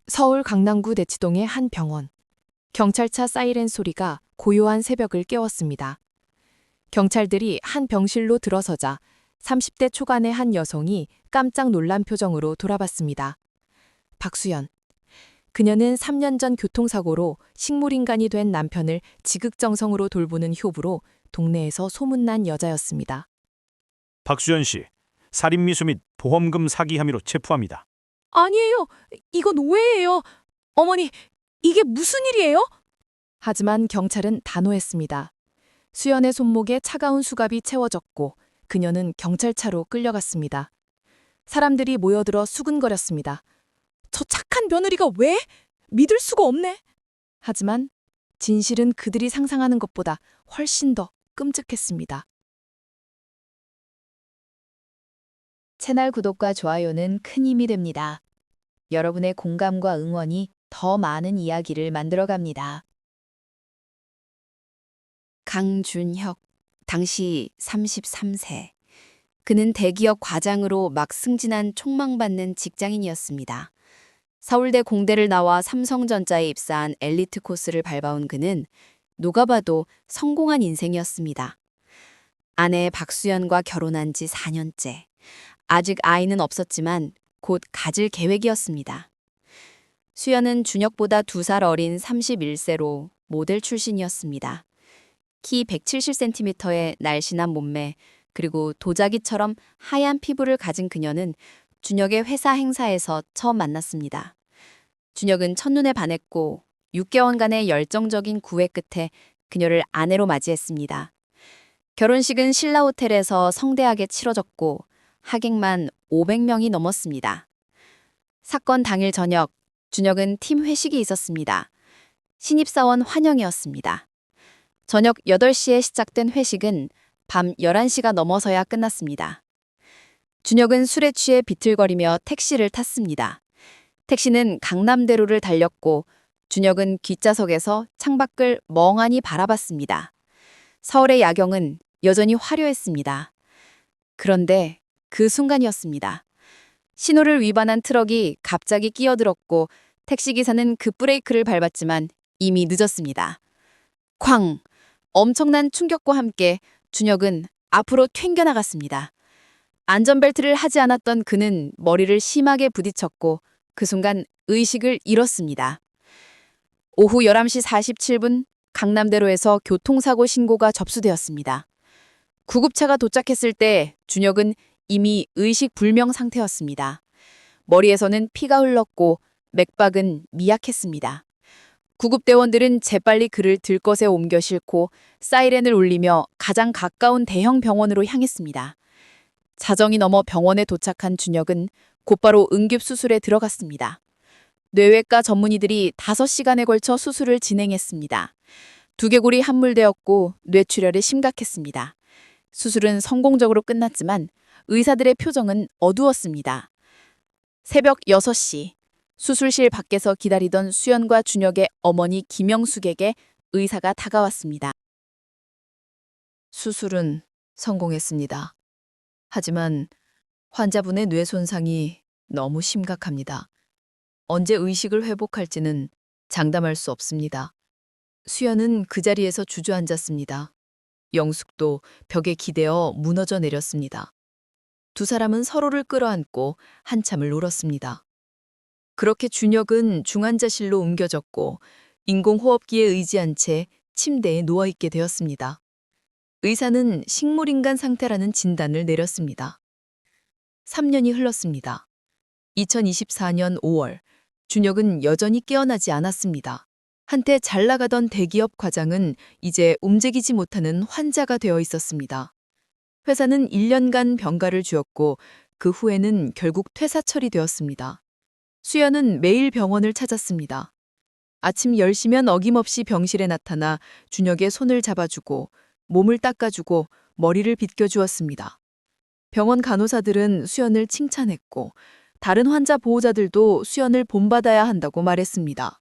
서울 강남구 대치동의 한 병원. 경찰차 사이렌 소리가 고요한 새벽을 깨웠습니다. 경찰들이 한 병실로 들어서자 30대 초반의 한 여성이 깜짝 놀란 표정으로 돌아봤습니다. 박수연. 그녀는 3년 전 교통사고로 식물인간이 된 남편을 지극정성으로 돌보는 효부로 동네에서 소문난 여자였습니다. 박수연 씨, 살인미수 및 보험금 사기 혐의로 체포합니다. 아니에요. 이건 오해예요. 어머니, 이게 무슨 일이에요? 하지만 경찰은 단호했습니다. 수연의 손목에 차가운 수갑이 채워졌고 그녀는 경찰차로 끌려갔습니다. 사람들이 모여들어 수근거렸습니다. 저 착한 며느리가 왜? 믿을 수가 없네. 하지만 진실은 그들이 상상하는 것보다 훨씬 더 끔찍했습니다. 채널 구독과 좋아요는 큰 힘이 됩니다. 여러분의 공감과 응원이 더 많은 이야기를 만들어갑니다. 강준혁, 당시 33세. 그는 대기업 과장으로 막 승진한 촉망받는 직장인이었습니다. 서울대 공대를 나와 삼성전자에 입사한 엘리트 코스를 밟아온 그는 누가 봐도 성공한 인생이었습니다. 아내 박수연과 결혼한 지 4년째. 아직 아이는 없었지만 곧 가질 계획이었습니다. 수연은 준혁보다 2살 어린 31세로 모델 출신이었습니다. 키 170cm의 날씬한 몸매, 그리고 도자기처럼 하얀 피부를 가진 그녀는 준혁의 회사 행사에서 처음 만났습니다. 준혁은 첫눈에 반했고 6개월간의 열정적인 구애 끝에 그녀를 아내로 맞이했습니다. 결혼식은 신라호텔에서 성대하게 치러졌고 하객만 500명이 넘었습니다. 사건 당일 저녁, 준혁은 팀 회식이 있었습니다. 신입사원 환영이었습니다. 저녁 8시에 시작된 회식은 밤 11시가 넘어서야 끝났습니다. 준혁은 술에 취해 비틀거리며 택시를 탔습니다. 택시는 강남대로를 달렸고 준혁은 뒷좌석에서 창밖을 멍하니 바라봤습니다. 서울의 야경은 여전히 화려했습니다. 그런데 그 순간이었습니다. 신호를 위반한 트럭이 갑자기 끼어들었고 택시기사는 급브레이크를 밟았지만 이미 늦었습니다. 쾅! 엄청난 충격과 함께 준혁은 앞으로 튕겨나갔습니다. 안전벨트를 하지 않았던 그는 머리를 심하게 부딪혔고 그 순간 의식을 잃었습니다. 오후 11시 47분 강남대로에서 교통사고 신고가 접수되었습니다. 구급차가 도착했을 때 준혁은 이미 의식 불명 상태였습니다. 머리에서는 피가 흘렀고 맥박은 미약했습니다. 구급대원들은 재빨리 그를 들것에 옮겨 싣고 사이렌을 울리며 가장 가까운 대형 병원으로 향했습니다. 자정이 넘어 병원에 도착한 준혁은 곧바로 응급수술에 들어갔습니다. 뇌외과 전문의들이 5시간에 걸쳐 수술을 진행했습니다. 두개골이 함몰되었고 뇌출혈이 심각했습니다. 수술은 성공적으로 끝났지만 의사들의 표정은 어두웠습니다. 새벽 6시, 수술실 밖에서 기다리던 수연과 준혁의 어머니 김영숙에게 의사가 다가왔습니다. 수술은 성공했습니다. 하지만 환자분의 뇌 손상이 너무 심각합니다. 언제 의식을 회복할지는 장담할 수 없습니다. 수연은 그 자리에서 주저앉았습니다. 영숙도 벽에 기대어 무너져 내렸습니다. 두 사람은 서로를 끌어안고 한참을 울었습니다. 그렇게 준혁은 중환자실로 옮겨졌고 인공호흡기에 의지한 채 침대에 누워있게 되었습니다. 의사는 식물인간 상태라는 진단을 내렸습니다. 3년이 흘렀습니다. 2024년 5월, 준혁은 여전히 깨어나지 않았습니다. 한때 잘 나가던 대기업 과장은 이제 움직이지 못하는 환자가 되어 있었습니다. 회사는 1년간 병가를 주었고 그 후에는 결국 퇴사 처리되었습니다. 수연은 매일 병원을 찾았습니다. 아침 10시면 어김없이 병실에 나타나 준혁의 손을 잡아주고 몸을 닦아주고 머리를 빗겨주었습니다. 병원 간호사들은 수연을 칭찬했고 다른 환자 보호자들도 수연을 본받아야 한다고 말했습니다.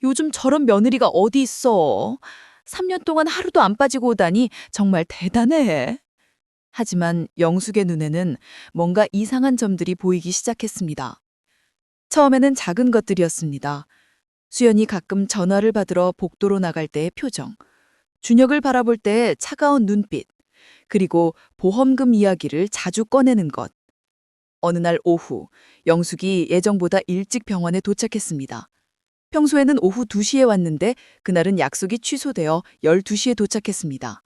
요즘 저런 며느리가 어디 있어? 3년 동안 하루도 안 빠지고 오다니 정말 대단해. 하지만 영숙의 눈에는 뭔가 이상한 점들이 보이기 시작했습니다. 처음에는 작은 것들이었습니다. 수연이 가끔 전화를 받으러 복도로 나갈 때의 표정, 준혁을 바라볼 때의 차가운 눈빛, 그리고 보험금 이야기를 자주 꺼내는 것. 어느 날 오후, 영숙이 예정보다 일찍 병원에 도착했습니다. 평소에는 오후 2시에 왔는데 그날은 약속이 취소되어 12시에 도착했습니다.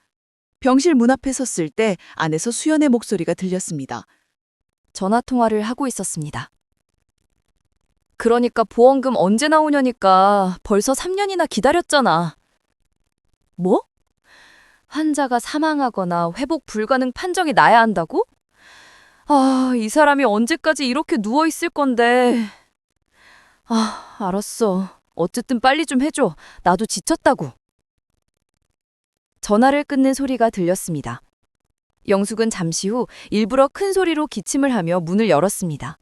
병실 문 앞에 섰을 때 안에서 수연의 목소리가 들렸습니다. 전화 통화를 하고 있었습니다. 그러니까 보험금 언제 나오냐니까 벌써 3년이나 기다렸잖아. 뭐? 환자가 사망하거나 회복 불가능 판정이 나야 한다고? 아, 이 사람이 언제까지 이렇게 누워 있을 건데. 아, 알았어. 어쨌든 빨리 좀 해줘. 나도 지쳤다고. 전화를 끊는 소리가 들렸습니다. 영숙은 잠시 후 일부러 큰 소리로 기침을 하며 문을 열었습니다.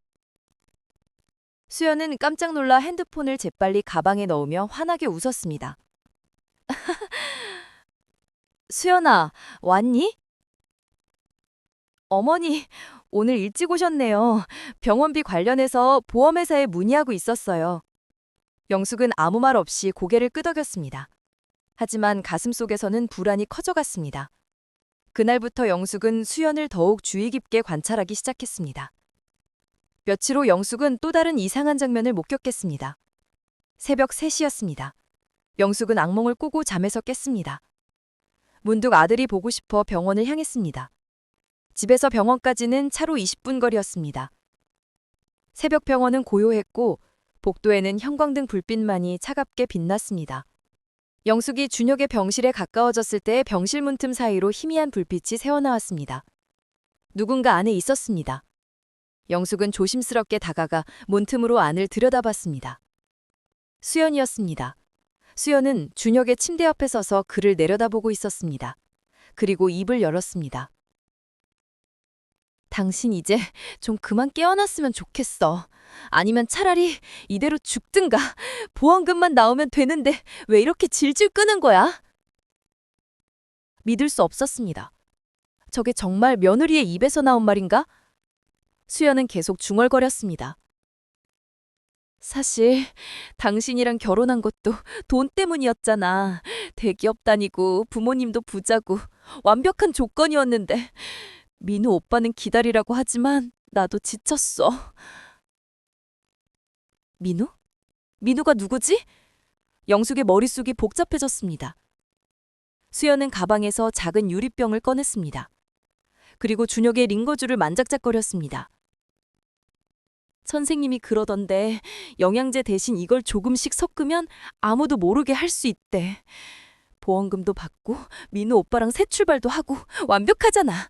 수연은 깜짝 놀라 핸드폰을 재빨리 가방에 넣으며 환하게 웃었습니다. 수연아, 왔니? 어머니, 오늘 일찍 오셨네요. 병원비 관련해서 보험회사에 문의하고 있었어요. 영숙은 아무 말 없이 고개를 끄덕였습니다. 하지만 가슴속에서는 불안이 커져갔습니다. 그날부터 영숙은 수연을 더욱 주의 깊게 관찰하기 시작했습니다. 며칠 후 영숙은 또 다른 이상한 장면을 목격했습니다. 새벽 3시였습니다. 영숙은 악몽을 꾸고 잠에서 깼습니다. 문득 아들이 보고 싶어 병원을 향했습니다. 집에서 병원까지는 차로 20분 거리였습니다. 새벽 병원은 고요했고 복도에는 형광등 불빛만이 차갑게 빛났습니다. 영숙이 준혁의 병실에 가까워졌을 때 병실 문틈 사이로 희미한 불빛이 새어나왔습니다. 누군가 안에 있었습니다. 영숙은 조심스럽게 다가가 문틈으로 안을 들여다봤습니다. 수연이었습니다. 수연은 준혁의 침대 옆에 서서 그를 내려다보고 있었습니다. 그리고 입을 열었습니다. 당신 이제 좀 그만 깨어났으면 좋겠어. 아니면 차라리 이대로 죽든가. 보험금만 나오면 되는데 왜 이렇게 질질 끄는 거야? 믿을 수 없었습니다. 저게 정말 며느리의 입에서 나온 말인가? 수연은 계속 중얼거렸습니다. 사실 당신이랑 결혼한 것도 돈 때문이었잖아. 대기업 다니고 부모님도 부자고 완벽한 조건이었는데 민우 오빠는 기다리라고 하지만 나도 지쳤어. 민우? 민우가 누구지? 영숙의 머릿속이 복잡해졌습니다. 수연은 가방에서 작은 유리병을 꺼냈습니다. 그리고 준혁의 링거줄을 만작작거렸습니다. 선생님이 그러던데 영양제 대신 이걸 조금씩 섞으면 아무도 모르게 할 수 있대. 보험금도 받고 민우 오빠랑 새 출발도 하고 완벽하잖아.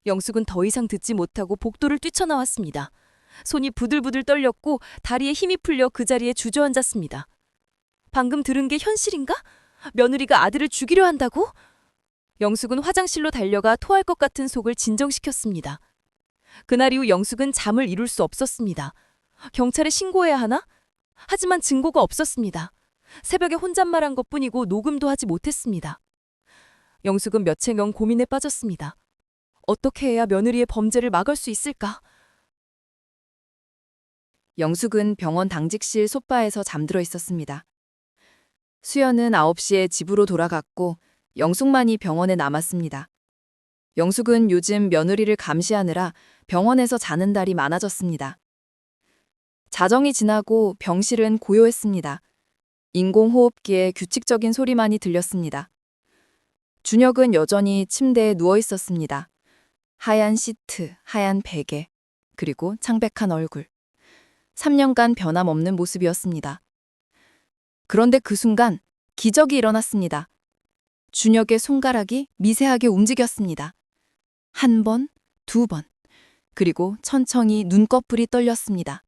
영숙은 더 이상 듣지 못하고 복도를 뛰쳐나왔습니다. 손이 부들부들 떨렸고 다리에 힘이 풀려 그 자리에 주저앉았습니다. 방금 들은 게 현실인가? 며느리가 아들을 죽이려 한다고? 영숙은 화장실로 달려가 토할 것 같은 속을 진정시켰습니다. 그날 이후 영숙은 잠을 이룰 수 없었습니다. 경찰에 신고해야 하나? 하지만 증거가 없었습니다. 새벽에 혼잣말한 것뿐이고 녹음도 하지 못했습니다. 영숙은 며칠간 고민에 빠졌습니다. 어떻게 해야 며느리의 범죄를 막을 수 있을까? 영숙은 병원 당직실 소파에서 잠들어 있었습니다. 수연은 9시에 집으로 돌아갔고 영숙만이 병원에 남았습니다. 영숙은 요즘 며느리를 감시하느라 병원에서 자는 날이 많아졌습니다. 자정이 지나고 병실은 고요했습니다. 인공호흡기에 규칙적인 소리만이 들렸습니다. 준혁은 여전히 침대에 누워 있었습니다. 하얀 시트, 하얀 베개, 그리고 창백한 얼굴. 3년간 변함없는 모습이었습니다. 그런데 그 순간 기적이 일어났습니다. 준혁의 손가락이 미세하게 움직였습니다. 1번, 2번, 그리고 천천히 눈꺼풀이 떨렸습니다.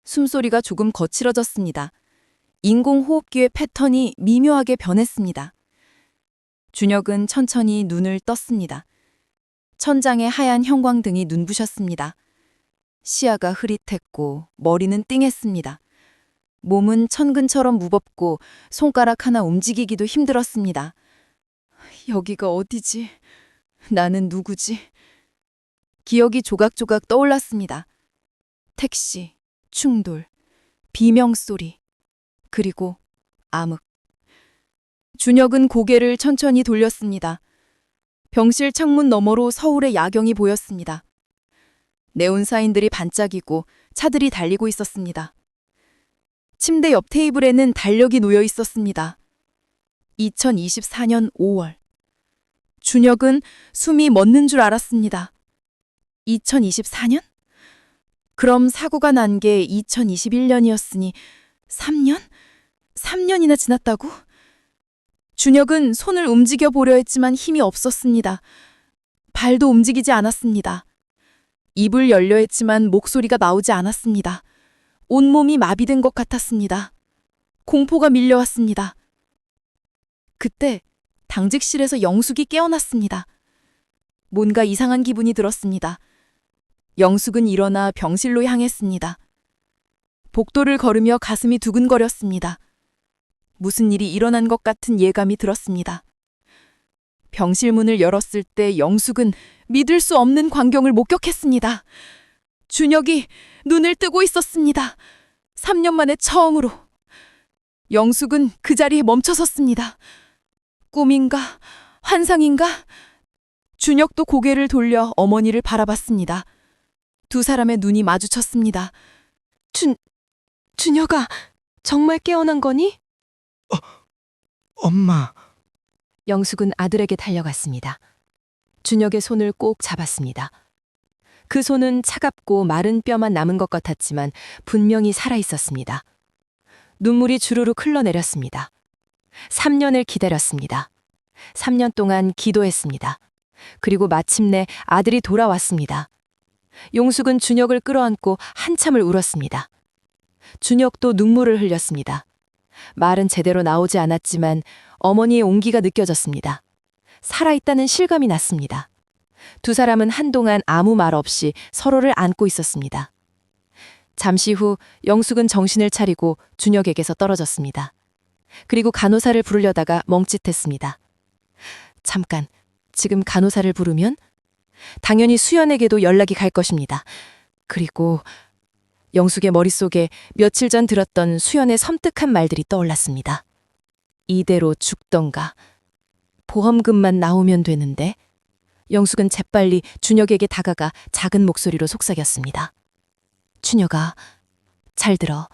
숨소리가 조금 거칠어졌습니다. 인공호흡기의 패턴이 미묘하게 변했습니다. 준혁은 천천히 눈을 떴습니다. 천장에 하얀 형광등이 눈부셨습니다. 시야가 흐릿했고 머리는 띵했습니다. 몸은 천근처럼 무겁고 손가락 하나 움직이기도 힘들었습니다. 여기가 어디지? 나는 누구지? 기억이 조각조각 떠올랐습니다. 택시, 충돌, 비명소리, 그리고 암흑. 준혁은 고개를 천천히 돌렸습니다. 병실 창문 너머로 서울의 야경이 보였습니다. 네온사인들이 반짝이고 차들이 달리고 있었습니다. 침대 옆 테이블에는 달력이 놓여 있었습니다. 2024년 5월. 준혁은 숨이 멎는 줄 알았습니다. 2024년? 그럼 사고가 난 게 2021년이었으니 3년? 3년이나 지났다고? 준혁은 손을 움직여 보려 했지만 힘이 없었습니다. 발도 움직이지 않았습니다. 입을 열려 했지만 목소리가 나오지 않았습니다. 온몸이 마비된 것 같았습니다. 공포가 밀려왔습니다. 그때 당직실에서 영숙이 깨어났습니다. 뭔가 이상한 기분이 들었습니다. 영숙은 일어나 병실로 향했습니다. 복도를 걸으며 가슴이 두근거렸습니다. 무슨 일이 일어난 것 같은 예감이 들었습니다. 병실 문을 열었을 때 영숙은 믿을 수 없는 광경을 목격했습니다. 준혁이 눈을 뜨고 있었습니다. 3년 만에 처음으로. 영숙은 그 자리에 멈춰 섰습니다. 꿈인가? 환상인가? 준혁도 고개를 돌려 어머니를 바라봤습니다. 두 사람의 눈이 마주쳤습니다. 준혁아, 정말 깨어난 거니? 엄마, 영숙은 아들에게 달려갔습니다. 준혁의 손을 꼭 잡았습니다. 그 손은 차갑고 마른 뼈만 남은 것 같았지만 분명히 살아있었습니다. 눈물이 주르륵 흘러내렸습니다. 3년을 기다렸습니다. 3년 동안 기도했습니다. 그리고 마침내 아들이 돌아왔습니다. 용숙은 준혁을 끌어안고 한참을 울었습니다. 준혁도 눈물을 흘렸습니다. 말은 제대로 나오지 않았지만 어머니의 온기가 느껴졌습니다. 살아있다는 실감이 났습니다. 두 사람은 한동안 아무 말 없이 서로를 안고 있었습니다. 잠시 후 영숙은 정신을 차리고 준혁에게서 떨어졌습니다. 그리고 간호사를 부르려다가 멈칫했습니다. 잠깐, 지금 간호사를 부르면? 당연히 수연에게도 연락이 갈 것입니다. 그리고 영숙의 머릿속에 며칠 전 들었던 수연의 섬뜩한 말들이 떠올랐습니다. 이대로 죽던가. 보험금만 나오면 되는데. 영숙은 재빨리 준혁에게 다가가 작은 목소리로 속삭였습니다. 준혁아, 잘 들어.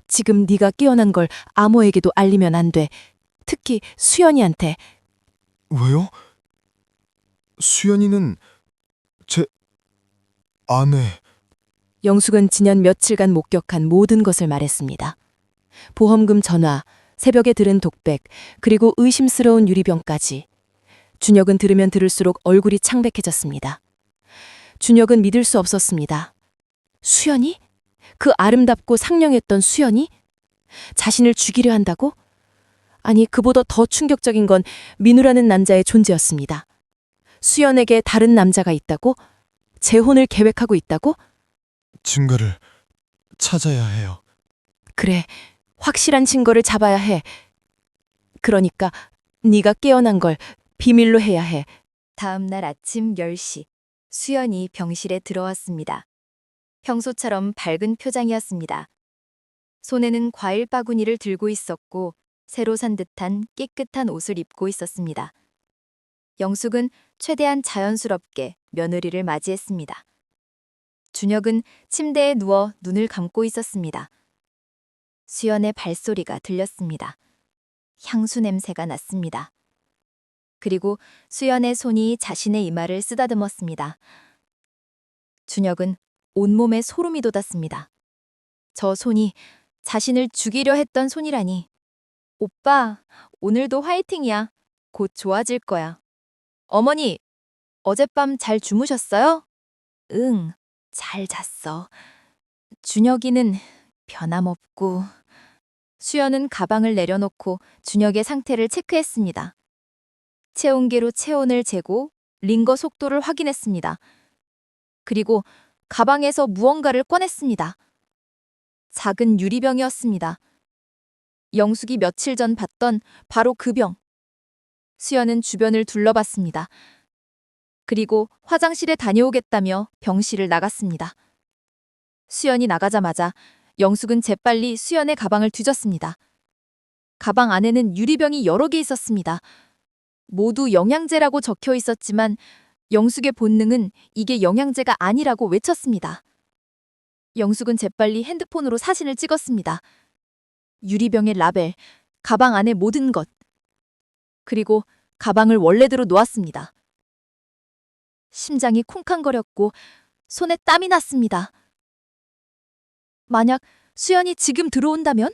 지금 네가 깨어난 걸 아무에게도 알리면 안 돼. 특히 수연이한테. 왜요? 수연이는 제 아내. 영숙은 지난 며칠간 목격한 모든 것을 말했습니다. 보험금 전화, 새벽에 들은 독백, 그리고 의심스러운 유리병까지. 준혁은 들으면 들을수록 얼굴이 창백해졌습니다. 준혁은 믿을 수 없었습니다. 수연이? 그 아름답고 상냥했던 수연이? 자신을 죽이려 한다고? 아니, 그보다 더 충격적인 건 민우라는 남자의 존재였습니다. 수연에게 다른 남자가 있다고? 재혼을 계획하고 있다고? 증거를 찾아야 해요. 그래, 확실한 증거를 잡아야 해. 그러니까 네가 깨어난 걸 비밀로 해야 해. 다음 날 아침 10시, 수연이 병실에 들어왔습니다. 평소처럼 밝은 표정이었습니다. 손에는 과일 바구니를 들고 있었고 새로 산 듯한 깨끗한 옷을 입고 있었습니다. 영숙은 최대한 자연스럽게 며느리를 맞이했습니다. 준혁은 침대에 누워 눈을 감고 있었습니다. 수연의 발소리가 들렸습니다. 향수 냄새가 났습니다. 그리고 수연의 손이 자신의 이마를 쓰다듬었습니다. 준혁은 온몸에 소름이 돋았습니다. 저 손이 자신을 죽이려 했던 손이라니. 오빠, 오늘도 화이팅이야. 곧 좋아질 거야. 어머니, 어젯밤 잘 주무셨어요? 응, 잘 잤어. 준혁이는 변함없고. 수연은 가방을 내려놓고 준혁의 상태를 체크했습니다. 체온계로 체온을 재고 링거 속도를 확인했습니다. 그리고 가방에서 무언가를 꺼냈습니다. 작은 유리병이었습니다. 영숙이 며칠 전 봤던 바로 그 병. 수연은 주변을 둘러봤습니다. 그리고 화장실에 다녀오겠다며 병실을 나갔습니다. 수연이 나가자마자 영숙은 재빨리 수연의 가방을 뒤졌습니다. 가방 안에는 유리병이 여러 개 있었습니다. 모두 영양제라고 적혀 있었지만 영숙의 본능은 이게 영양제가 아니라고 외쳤습니다. 영숙은 재빨리 핸드폰으로 사진을 찍었습니다. 유리병의 라벨, 가방 안의 모든 것. 그리고 가방을 원래대로 놓았습니다. 심장이 쿵쾅거렸고 손에 땀이 났습니다. 만약 수연이 지금 들어온다면?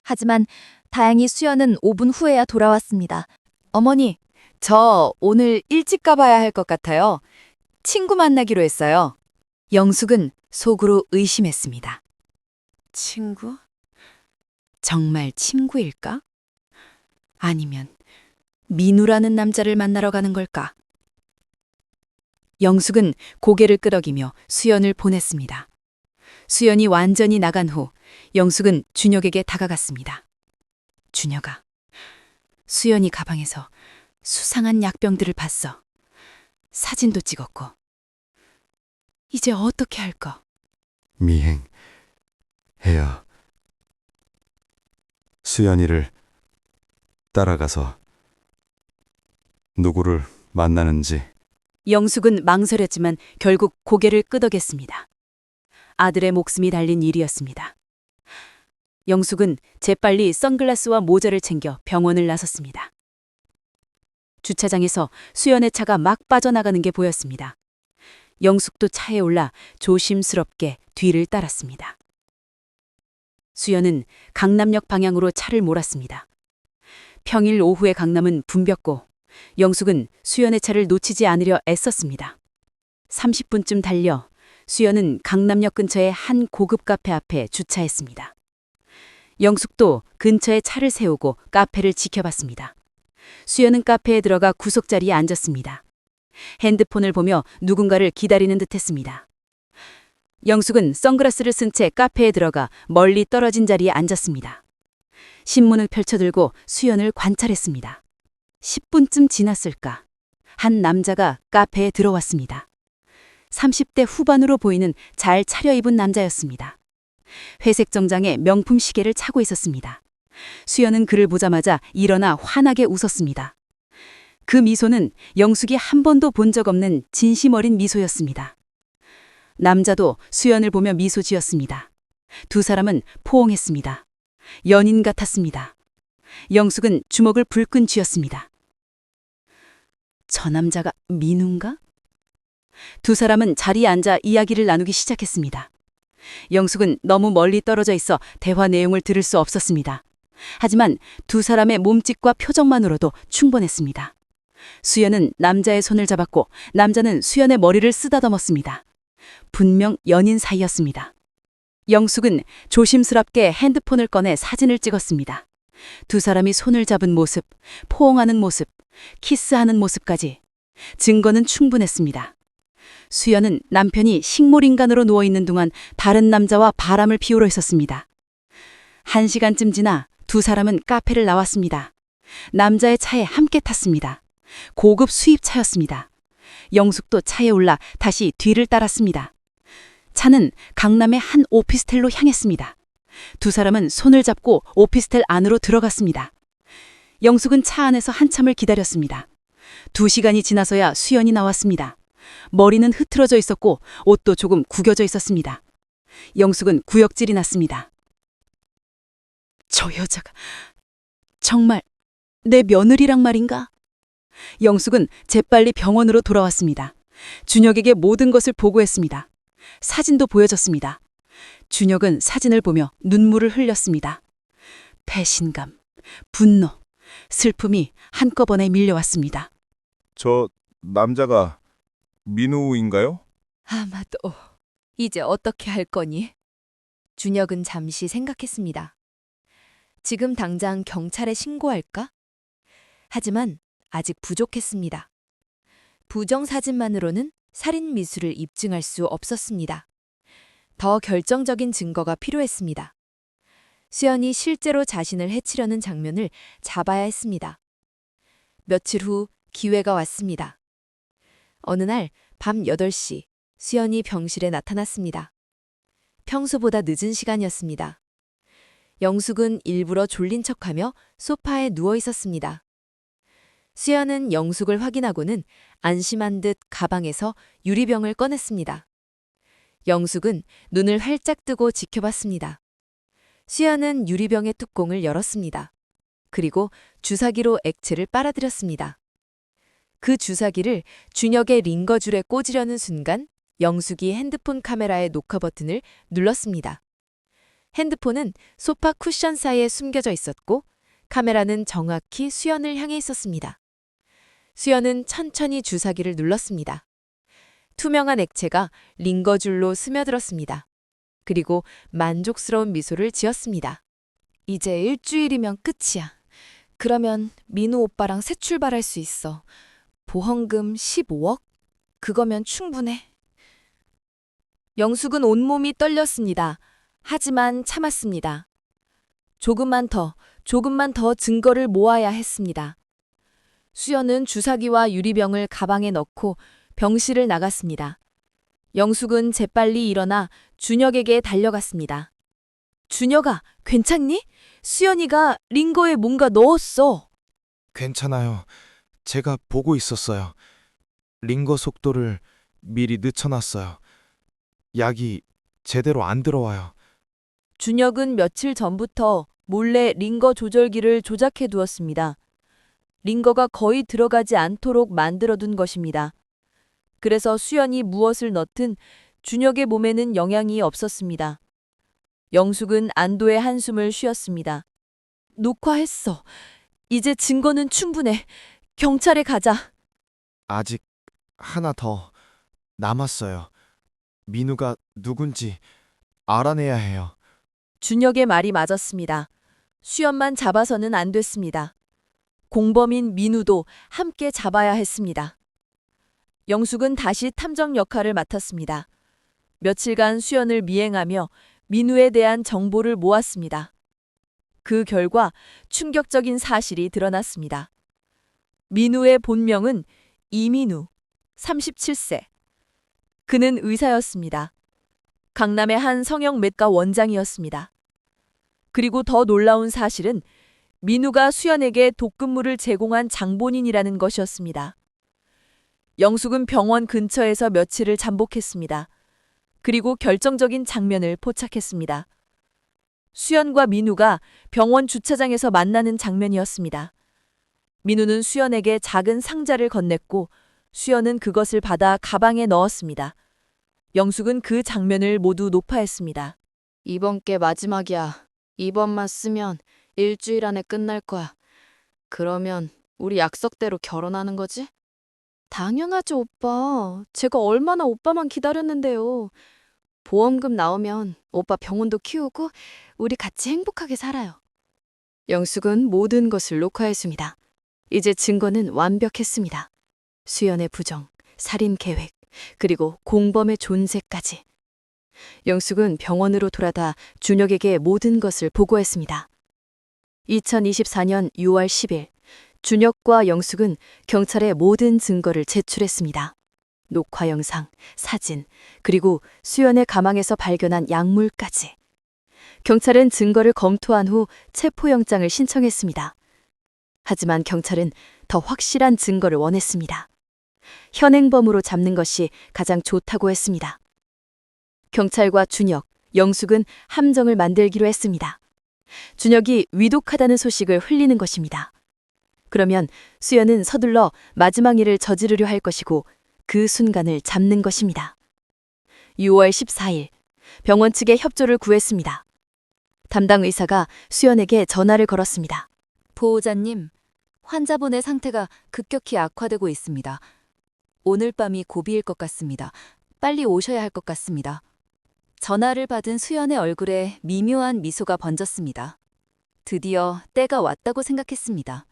하지만 다행히 수연은 5분 후에야 돌아왔습니다. 어머니, 저 오늘 일찍 가봐야 할 것 같아요. 친구 만나기로 했어요. 영숙은 속으로 의심했습니다. 친구? 정말 친구일까? 아니면 민우라는 남자를 만나러 가는 걸까? 영숙은 고개를 끄덕이며 수연을 보냈습니다. 수연이 완전히 나간 후 영숙은 준혁에게 다가갔습니다. 준혁아, 수연이 가방에서 수상한 약병들을 봤어. 사진도 찍었고. 이제 어떻게 할까? 미행 해야 수연이를 따라가서 누구를 만나는지. 영숙은 망설였지만 결국 고개를 끄덕였습니다. 아들의 목숨이 달린 일이었습니다. 영숙은 재빨리 선글라스와 모자를 챙겨 병원을 나섰습니다. 주차장에서 수연의 차가 막 빠져나가는 게 보였습니다. 영숙도 차에 올라 조심스럽게 뒤를 따랐습니다. 수연은 강남역 방향으로 차를 몰았습니다. 평일 오후의 강남은 붐볐고 영숙은 수연의 차를 놓치지 않으려 애썼습니다. 30분쯤 달려 수연은 강남역 근처의 한 고급 카페 앞에 주차했습니다. 영숙도 근처에 차를 세우고 카페를 지켜봤습니다. 수연은 카페에 들어가 구석자리에 앉았습니다. 핸드폰을 보며 누군가를 기다리는 듯했습니다. 영숙은 선글라스를 쓴 채 카페에 들어가 멀리 떨어진 자리에 앉았습니다. 신문을 펼쳐들고 수연을 관찰했습니다. 10분쯤 지났을까? 한 남자가 카페에 들어왔습니다. 30대 후반으로 보이는 잘 차려입은 남자였습니다. 회색 정장에 명품 시계를 차고 있었습니다. 수연은 그를 보자마자 일어나 환하게 웃었습니다. 그 미소는 영숙이 한 번도 본 적 없는 진심 어린 미소였습니다. 남자도 수연을 보며 미소 지었습니다. 두 사람은 포옹했습니다. 연인 같았습니다. 영숙은 주먹을 불끈 쥐었습니다. 저 남자가 민우인가? 두 사람은 자리에 앉아 이야기를 나누기 시작했습니다. 영숙은 너무 멀리 떨어져 있어 대화 내용을 들을 수 없었습니다. 하지만 두 사람의 몸짓과 표정만으로도 충분했습니다. 수연은 남자의 손을 잡았고 남자는 수연의 머리를 쓰다듬었습니다. 분명 연인 사이였습니다. 영숙은 조심스럽게 핸드폰을 꺼내 사진을 찍었습니다. 두 사람이 손을 잡은 모습, 포옹하는 모습, 키스하는 모습까지. 증거는 충분했습니다. 수연은 남편이 식물인간으로 누워있는 동안 다른 남자와 바람을 피우러 있었습니다. 1시간쯤 지나 두 사람은 카페를 나왔습니다. 남자의 차에 함께 탔습니다. 고급 수입차였습니다. 영숙도 차에 올라 다시 뒤를 따랐습니다. 차는 강남의 한 오피스텔로 향했습니다. 두 사람은 손을 잡고 오피스텔 안으로 들어갔습니다. 영숙은 차 안에서 한참을 기다렸습니다. 2시간이 지나서야 수연이 나왔습니다. 머리는 흐트러져 있었고 옷도 조금 구겨져 있었습니다. 영숙은 구역질이 났습니다. 저 여자가 정말 내 며느리랑 말인가? 영숙은 재빨리 병원으로 돌아왔습니다. 준혁에게 모든 것을 보고했습니다. 사진도 보여줬습니다. 준혁은 사진을 보며 눈물을 흘렸습니다. 배신감, 분노, 슬픔이 한꺼번에 밀려왔습니다. 저 남자가 민우인가요? 아마도 이제 어떻게 할 거니? 준혁은 잠시 생각했습니다. 지금 당장 경찰에 신고할까? 하지만 아직 부족했습니다. 부정사진만으로는 살인 미수를 입증할 수 없었습니다. 더 결정적인 증거가 필요했습니다. 수연이 실제로 자신을 해치려는 장면을 잡아야 했습니다. 며칠 후 기회가 왔습니다. 어느 날 밤 8시 수연이 병실에 나타났습니다. 평소보다 늦은 시간이었습니다. 영숙은 일부러 졸린 척하며 소파에 누워 있었습니다. 수연은 영숙을 확인하고는 안심한 듯 가방에서 유리병을 꺼냈습니다. 영숙은 눈을 활짝 뜨고 지켜봤습니다. 수연은 유리병의 뚜껑을 열었습니다. 그리고 주사기로 액체를 빨아들였습니다. 그 주사기를 준혁의 링거줄에 꽂으려는 순간 영숙이 핸드폰 카메라의 녹화 버튼을 눌렀습니다. 핸드폰은 소파 쿠션 사이에 숨겨져 있었고 카메라는 정확히 수연을 향해 있었습니다. 수연은 천천히 주사기를 눌렀습니다. 투명한 액체가 링거줄로 스며들었습니다. 그리고 만족스러운 미소를 지었습니다. 이제 일주일이면 끝이야. 그러면 민우 오빠랑 새 출발할 수 있어. 보험금 15억? 그거면 충분해. 영숙은 온몸이 떨렸습니다. 하지만 참았습니다. 조금만 더 증거를 모아야 했습니다. 수연은 주사기와 유리병을 가방에 넣고 병실을 나갔습니다. 영숙은 재빨리 일어나 준혁에게 달려갔습니다. 준혁아, 괜찮니? 수연이가 링거에 뭔가 넣었어. 괜찮아요. 제가 보고 있었어요. 링거 속도를 미리 늦춰놨어요. 약이 제대로 안 들어와요. 준혁은 며칠 전부터 몰래 링거 조절기를 조작해 두었습니다. 링거가 거의 들어가지 않도록 만들어둔 것입니다. 그래서 수연이 무엇을 넣든 준혁의 몸에는 영향이 없었습니다. 영숙은 안도의 한숨을 쉬었습니다. 녹화했어. 이제 증거는 충분해. 경찰에 가자. 아직 하나 더 남았어요. 민우가 누군지 알아내야 해요. 준혁의 말이 맞았습니다. 수연만 잡아서는 안 됐습니다. 공범인 민우도 함께 잡아야 했습니다. 영숙은 다시 탐정 역할을 맡았습니다. 며칠간 수연을 미행하며 민우에 대한 정보를 모았습니다. 그 결과 충격적인 사실이 드러났습니다. 민우의 본명은 이민우, 37세. 그는 의사였습니다. 강남의 한 성형외과 원장이었습니다. 그리고 더 놀라운 사실은 민우가 수연에게 독극물을 제공한 장본인이라는 것이었습니다. 영숙은 병원 근처에서 며칠을 잠복했습니다. 그리고 결정적인 장면을 포착했습니다. 수연과 민우가 병원 주차장에서 만나는 장면이었습니다. 민우는 수연에게 작은 상자를 건넸고 수연은 그것을 받아 가방에 넣었습니다. 영숙은 그 장면을 모두 녹화했습니다. 이번 게 마지막이야. 이번만 쓰면 일주일 안에 끝날 거야. 그러면 우리 약속대로 결혼하는 거지? 당연하죠, 오빠. 제가 얼마나 오빠만 기다렸는데요. 보험금 나오면 오빠 병원도 키우고 우리 같이 행복하게 살아요. 영숙은 모든 것을 녹화했습니다. 이제 증거는 완벽했습니다. 수연의 부정, 살인 계획, 그리고 공범의 존재까지. 영숙은 병원으로 돌아다 준혁에게 모든 것을 보고했습니다. 2024년 6월 10일, 준혁과 영숙은 경찰에 모든 증거를 제출했습니다. 녹화 영상, 사진, 그리고 수연의 가방에서 발견한 약물까지. 경찰은 증거를 검토한 후 체포영장을 신청했습니다. 하지만 경찰은 더 확실한 증거를 원했습니다. 현행범으로 잡는 것이 가장 좋다고 했습니다. 경찰과 준혁, 영숙은 함정을 만들기로 했습니다. 준혁이 위독하다는 소식을 흘리는 것입니다. 그러면 수연은 서둘러 마지막 일을 저지르려 할 것이고 그 순간을 잡는 것입니다. 6월 14일, 병원 측의 협조를 구했습니다. 담당 의사가 수연에게 전화를 걸었습니다. 보호자님, 환자분의 상태가 급격히 악화되고 있습니다. 오늘 밤이 고비일 것 같습니다. 빨리 오셔야 할 것 같습니다. 전화를 받은 수연의 얼굴에 미묘한 미소가 번졌습니다. 드디어 때가 왔다고 생각했습니다.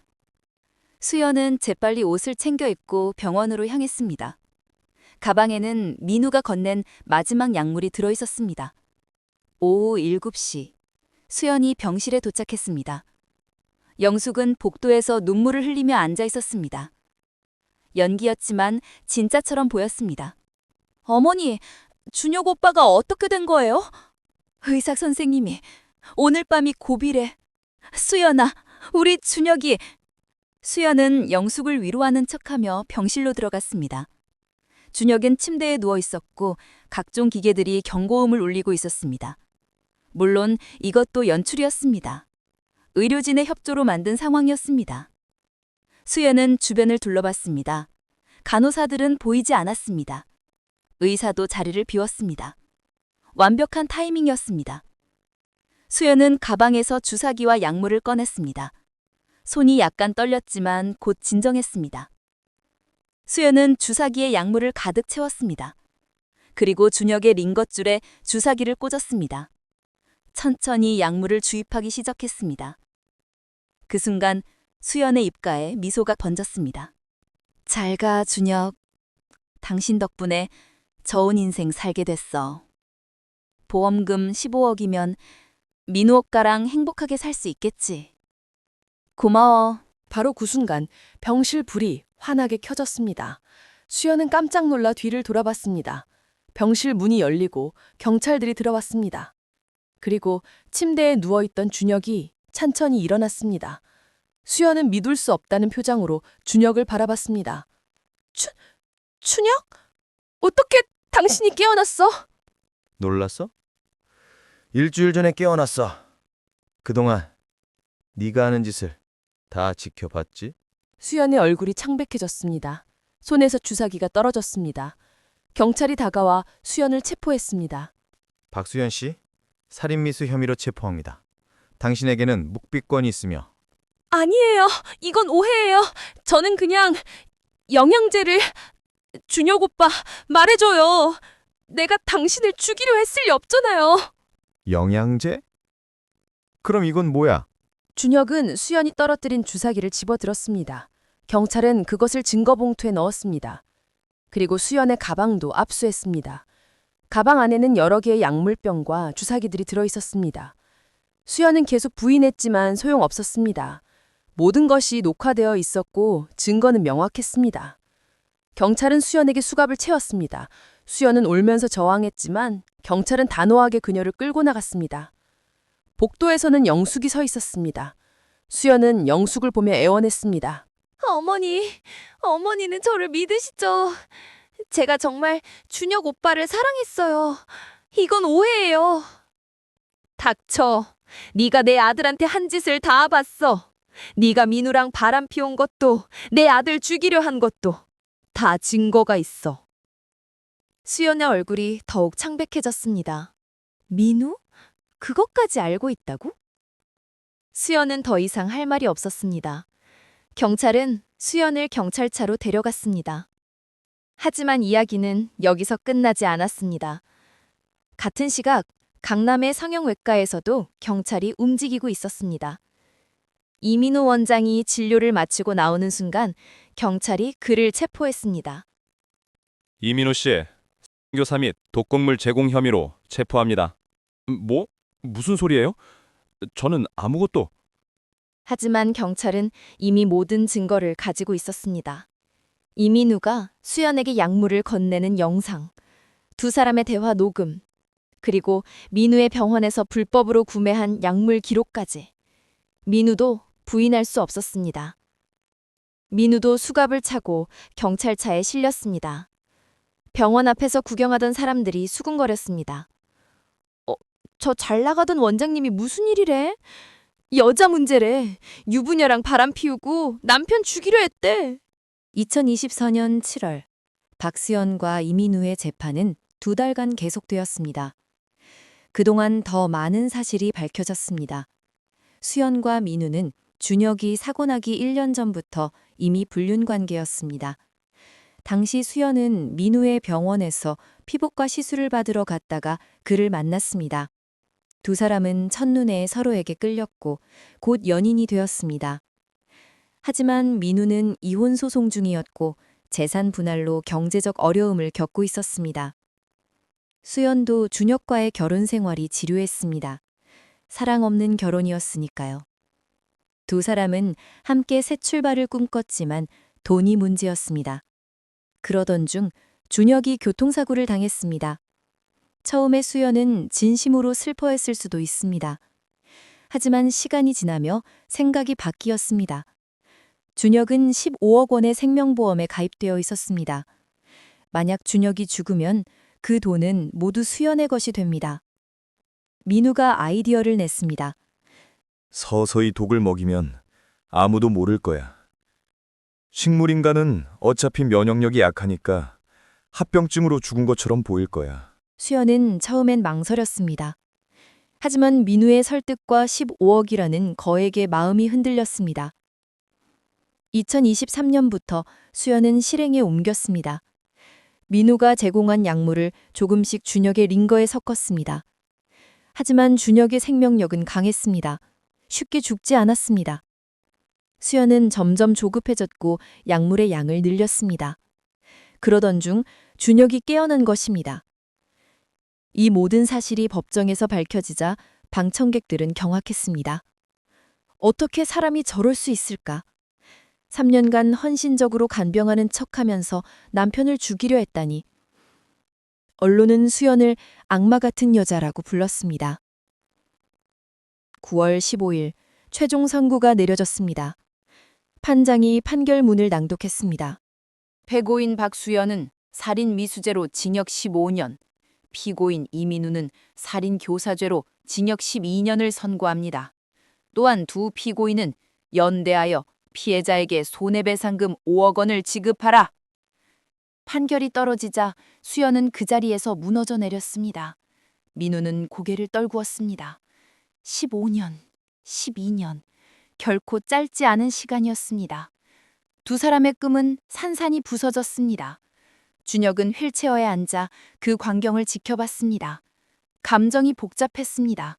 수연은 재빨리 옷을 챙겨 입고 병원으로 향했습니다. 가방에는 민우가 건넨 마지막 약물이 들어있었습니다. 오후 7시, 수연이 병실에 도착했습니다. 영숙은 복도에서 눈물을 흘리며 앉아 있었습니다. 연기였지만 진짜처럼 보였습니다. 어머니, 준혁 오빠가 어떻게 된 거예요? 의사 선생님이 오늘 밤이 고비래. 수연아, 우리 준혁이. 수연은 영숙을 위로하는 척하며 병실로 들어갔습니다. 준혁은 침대에 누워 있었고 각종 기계들이 경고음을 울리고 있었습니다. 물론 이것도 연출이었습니다. 의료진의 협조로 만든 상황이었습니다. 수연은 주변을 둘러봤습니다. 간호사들은 보이지 않았습니다. 의사도 자리를 비웠습니다. 완벽한 타이밍이었습니다. 수연은 가방에서 주사기와 약물을 꺼냈습니다. 손이 약간 떨렸지만 곧 진정했습니다. 수연은 주사기에 약물을 가득 채웠습니다. 그리고 준혁의 링거줄에 주사기를 꽂았습니다. 천천히 약물을 주입하기 시작했습니다. 그 순간 수연의 입가에 미소가 번졌습니다. 잘 가, 준혁. 당신 덕분에 좋은 인생 살게 됐어. 보험금 15억이면 민우 오빠랑 행복하게 살 수 있겠지. 고마워. 바로 그 순간 병실 불이 환하게 켜졌습니다. 수연은 깜짝 놀라 뒤를 돌아봤습니다. 병실 문이 열리고 경찰들이 들어왔습니다. 그리고 침대에 누워있던 준혁이 천천히 일어났습니다. 수연은 믿을 수 없다는 표정으로 준혁을 바라봤습니다. 준혁? 어떻게 당신이 깨어났어? 놀랐어? 일주일 전에 깨어났어. 그동안 네가 하는 짓을 다 지켜봤지? 수연의 얼굴이 창백해졌습니다. 손에서 주사기가 떨어졌습니다. 경찰이 다가와 수연을 체포했습니다. 박수현 씨, 살인미수 혐의로 체포합니다. 당신에게는 묵비권이 있으며 아니에요. 이건 오해예요. 저는 그냥 영양제를... 준혁 오빠, 말해줘요. 내가 당신을 죽이려 했을 리 없잖아요. 영양제? 그럼 이건 뭐야? 준혁은 수연이 떨어뜨린 주사기를 집어들었습니다. 경찰은 그것을 증거봉투에 넣었습니다. 그리고 수연의 가방도 압수했습니다. 가방 안에는 여러 개의 약물병과 주사기들이 들어있었습니다. 수연은 계속 부인했지만 소용없었습니다. 모든 것이 녹화되어 있었고 증거는 명확했습니다. 경찰은 수연에게 수갑을 채웠습니다. 수연은 울면서 저항했지만 경찰은 단호하게 그녀를 끌고 나갔습니다. 복도에서는 영숙이 서 있었습니다. 수연은 영숙을 보며 애원했습니다. 어머니는 저를 믿으시죠. 제가 정말 준혁 오빠를 사랑했어요. 이건 오해예요. 닥쳐. 네가 내 아들한테 한 짓을 다 봤어. 네가 민우랑 바람 피운 것도 내 아들 죽이려 한 것도 다 증거가 있어. 수연의 얼굴이 더욱 창백해졌습니다. 민우? 그것까지 알고 있다고? 수연은 더 이상 할 말이 없었습니다. 경찰은 수연을 경찰차로 데려갔습니다. 하지만 이야기는 여기서 끝나지 않았습니다. 같은 시각 강남의 성형외과에서도 경찰이 움직이고 있었습니다. 이민호 원장이 진료를 마치고 나오는 순간 경찰이 그를 체포했습니다. 이민호 씨, 교사 및 독극물 제공 혐의로 체포합니다. 뭐? 무슨 소리예요? 저는 아무것도... 하지만 경찰은 이미 모든 증거를 가지고 있었습니다. 이민우가 수연에게 약물을 건네는 영상, 두 사람의 대화 녹음, 그리고 민우의 병원에서 불법으로 구매한 약물 기록까지. 민우도 부인할 수 없었습니다. 민우도 수갑을 차고 경찰차에 실렸습니다. 병원 앞에서 구경하던 사람들이 수군거렸습니다. 저 잘 나가던 원장님이 무슨 일이래? 여자 문제래. 유부녀랑 바람 피우고 남편 죽이려 했대. 2024년 7월 박수연과 이민우의 재판은 2달간 계속되었습니다. 그동안 더 많은 사실이 밝혀졌습니다. 수연과 민우는 준혁이 사고 나기 1년 전부터 이미 불륜 관계였습니다. 당시 수연은 민우의 병원에서 피부과 시술을 받으러 갔다가 그를 만났습니다. 두 사람은 첫눈에 서로에게 끌렸고 곧 연인이 되었습니다. 하지만 민우는 이혼 소송 중이었고 재산 분할로 경제적 어려움을 겪고 있었습니다. 수연도 준혁과의 결혼 생활이 지루했습니다. 사랑 없는 결혼이었으니까요. 두 사람은 함께 새 출발을 꿈꿨지만 돈이 문제였습니다. 그러던 중 준혁이 교통사고를 당했습니다. 처음에 수연은 진심으로 슬퍼했을 수도 있습니다. 하지만 시간이 지나며 생각이 바뀌었습니다. 준혁은 15억 원의 생명보험에 가입되어 있었습니다. 만약 준혁이 죽으면 그 돈은 모두 수연의 것이 됩니다. 민우가 아이디어를 냈습니다. 서서히 독을 먹이면 아무도 모를 거야. 식물인간은 어차피 면역력이 약하니까 합병증으로 죽은 것처럼 보일 거야. 수연은 처음엔 망설였습니다. 하지만 민우의 설득과 15억이라는 거액에 마음이 흔들렸습니다. 2023년부터 수연은 실행에 옮겼습니다. 민우가 제공한 약물을 조금씩 준혁의 링거에 섞었습니다. 하지만 준혁의 생명력은 강했습니다. 쉽게 죽지 않았습니다. 수연은 점점 조급해졌고 약물의 양을 늘렸습니다. 그러던 중 준혁이 깨어난 것입니다. 이 모든 사실이 법정에서 밝혀지자 방청객들은 경악했습니다. 어떻게 사람이 저럴 수 있을까? 3년간 헌신적으로 간병하는 척하면서 남편을 죽이려 했다니. 언론은 수연을 악마 같은 여자라고 불렀습니다. 9월 15일 최종 선고가 내려졌습니다. 판장이 판결문을 낭독했습니다. 배고인 박수연은 살인 미수죄로 징역 15년, 피고인 이민우는 살인 교사죄로 징역 12년을 선고합니다. 또한 두 피고인은 연대하여 피해자에게 손해배상금 5억 원을 지급하라. 판결이 떨어지자 수연은 그 자리에서 무너져 내렸습니다. 민우는 고개를 떨구었습니다. 15년, 12년, 결코 짧지 않은 시간이었습니다. 두 사람의 꿈은 산산이 부서졌습니다. 준혁은 휠체어에 앉아 그 광경을 지켜봤습니다. 감정이 복잡했습니다.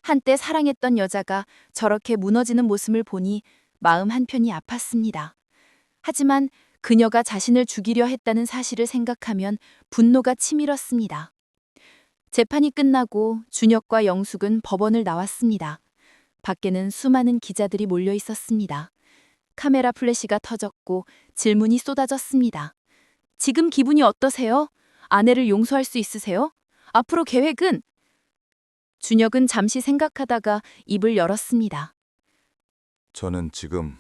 한때 사랑했던 여자가 저렇게 무너지는 모습을 보니 마음 한편이 아팠습니다. 하지만 그녀가 자신을 죽이려 했다는 사실을 생각하면 분노가 치밀었습니다. 재판이 끝나고 준혁과 영숙은 법원을 나왔습니다. 밖에는 수많은 기자들이 몰려 있었습니다. 카메라 플래시가 터졌고 질문이 쏟아졌습니다. 지금 기분이 어떠세요? 아내를 용서할 수 있으세요? 앞으로 계획은? 준혁은 잠시 생각하다가 입을 열었습니다. 저는 지금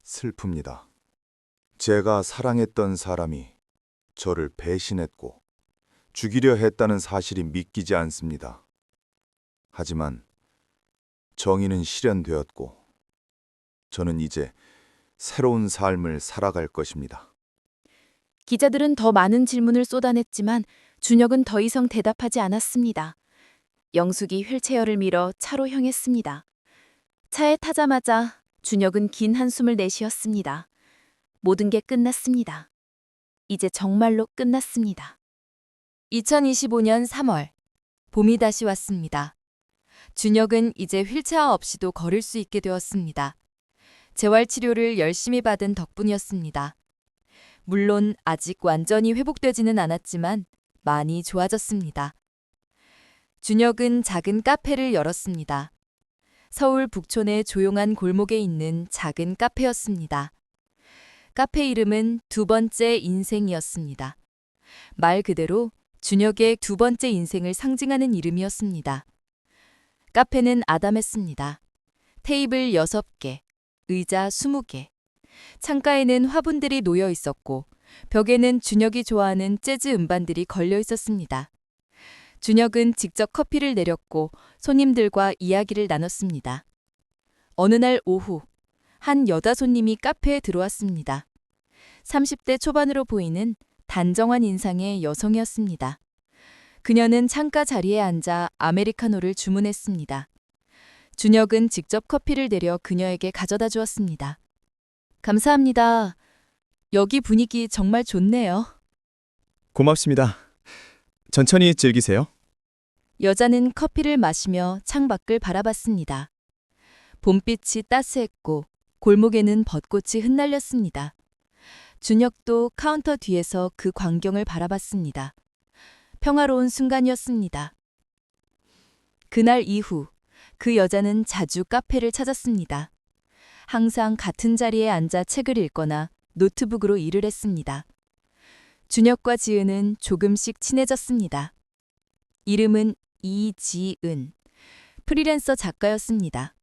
슬픕니다. 제가 사랑했던 사람이 저를 배신했고 죽이려 했다는 사실이 믿기지 않습니다. 하지만 정의는 실현되었고 저는 이제 새로운 삶을 살아갈 것입니다. 기자들은 더 많은 질문을 쏟아냈지만 준혁은 더 이상 대답하지 않았습니다. 영숙이 휠체어를 밀어 차로 향했습니다. 차에 타자마자 준혁은 긴 한숨을 내쉬었습니다. 모든 게 끝났습니다. 이제 정말로 끝났습니다. 2025년 3월, 봄이 다시 왔습니다. 준혁은 이제 휠체어 없이도 걸을 수 있게 되었습니다. 재활치료를 열심히 받은 덕분이었습니다. 물론 아직 완전히 회복되지는 않았지만 많이 좋아졌습니다. 준혁은 작은 카페를 열었습니다. 서울 북촌의 조용한 골목에 있는 작은 카페였습니다. 카페 이름은 두 번째 인생이었습니다. 말 그대로 준혁의 두 번째 인생을 상징하는 이름이었습니다. 카페는 아담했습니다. 테이블 6개, 의자 20개. 창가에는 화분들이 놓여 있었고 벽에는 준혁이 좋아하는 재즈 음반들이 걸려 있었습니다. 준혁은 직접 커피를 내렸고 손님들과 이야기를 나눴습니다. 어느 날 오후, 한 여자 손님이 카페에 들어왔습니다. 30대 초반으로 보이는 단정한 인상의 여성이었습니다. 그녀는 창가 자리에 앉아 아메리카노를 주문했습니다. 준혁은 직접 커피를 내려 그녀에게 가져다 주었습니다. 감사합니다. 여기 분위기 정말 좋네요. 고맙습니다. 천천히 즐기세요. 여자는 커피를 마시며 창밖을 바라봤습니다. 봄빛이 따스했고 골목에는 벚꽃이 흩날렸습니다. 준혁도 카운터 뒤에서 그 광경을 바라봤습니다. 평화로운 순간이었습니다. 그날 이후 그 여자는 자주 카페를 찾았습니다. 항상 같은 자리에 앉아 책을 읽거나 노트북으로 일을 했습니다. 준혁과 지은은 조금씩 친해졌습니다. 이름은 이지은, 프리랜서 작가였습니다.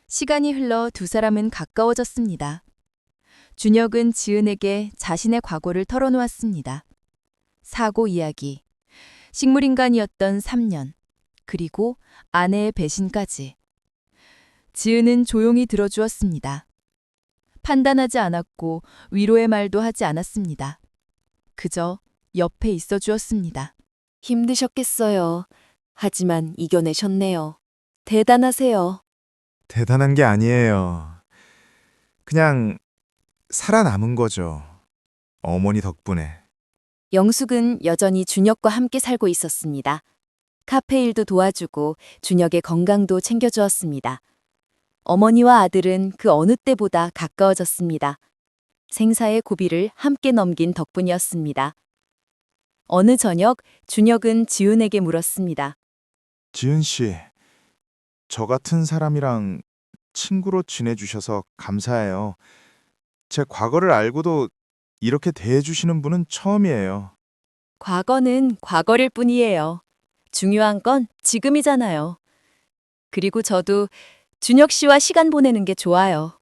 시간이 흘러 두 사람은 가까워졌습니다. 준혁은 지은에게 자신의 과거를 털어놓았습니다. 사고 이야기, 식물인간이었던 3년, 그리고 아내의 배신까지. 지은은 조용히 들어주었습니다. 판단하지 않았고 위로의 말도 하지 않았습니다. 그저 옆에 있어 주었습니다. 힘드셨겠어요. 하지만 이겨내셨네요. 대단하세요. 대단한 게 아니에요. 그냥 살아남은 거죠. 어머니 덕분에. 영숙은 여전히 준혁과 함께 살고 있었습니다. 카페 일도 도와주고 준혁의 건강도 챙겨주었습니다. 어머니와 아들은 그 어느 때보다 가까워졌습니다. 생사의 고비를 함께 넘긴 덕분이었습니다. 어느 저녁 준혁은 지은에게 물었습니다. 지은 씨, 저 같은 사람이랑 친구로 지내주셔서 감사해요. 제 과거를 알고도 이렇게 대해주시는 분은 처음이에요. 과거는 과거일 뿐이에요. 중요한 건 지금이잖아요. 그리고 저도 준혁 씨와 시간 보내는 게 좋아요.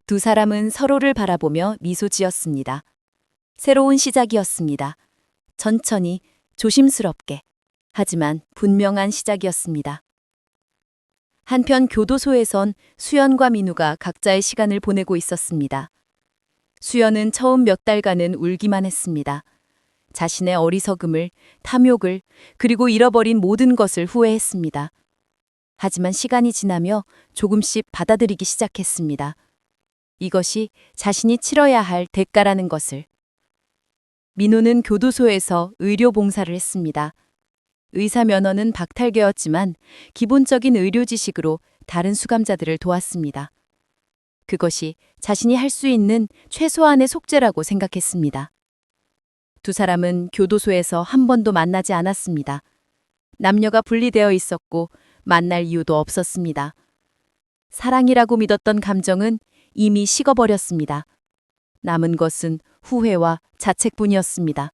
두 사람은 서로를 바라보며 미소 지었습니다. 새로운 시작이었습니다. 천천히, 조심스럽게, 하지만 분명한 시작이었습니다. 한편 교도소에선 수연과 민우가 각자의 시간을 보내고 있었습니다. 수연은 처음 몇 달간은 울기만 했습니다. 자신의 어리석음을, 탐욕을, 그리고 잃어버린 모든 것을 후회했습니다. 하지만 시간이 지나며 조금씩 받아들이기 시작했습니다. 이것이 자신이 치러야 할 대가라는 것을. 민호는 교도소에서 의료 봉사를 했습니다. 의사 면허는 박탈되었지만 기본적인 의료 지식으로 다른 수감자들을 도왔습니다. 그것이 자신이 할 수 있는 최소한의 속죄라고 생각했습니다. 두 사람은 교도소에서 한 번도 만나지 않았습니다. 남녀가 분리되어 있었고 만날 이유도 없었습니다. 사랑이라고 믿었던 감정은 이미 식어버렸습니다. 남은 것은 후회와 자책뿐이었습니다.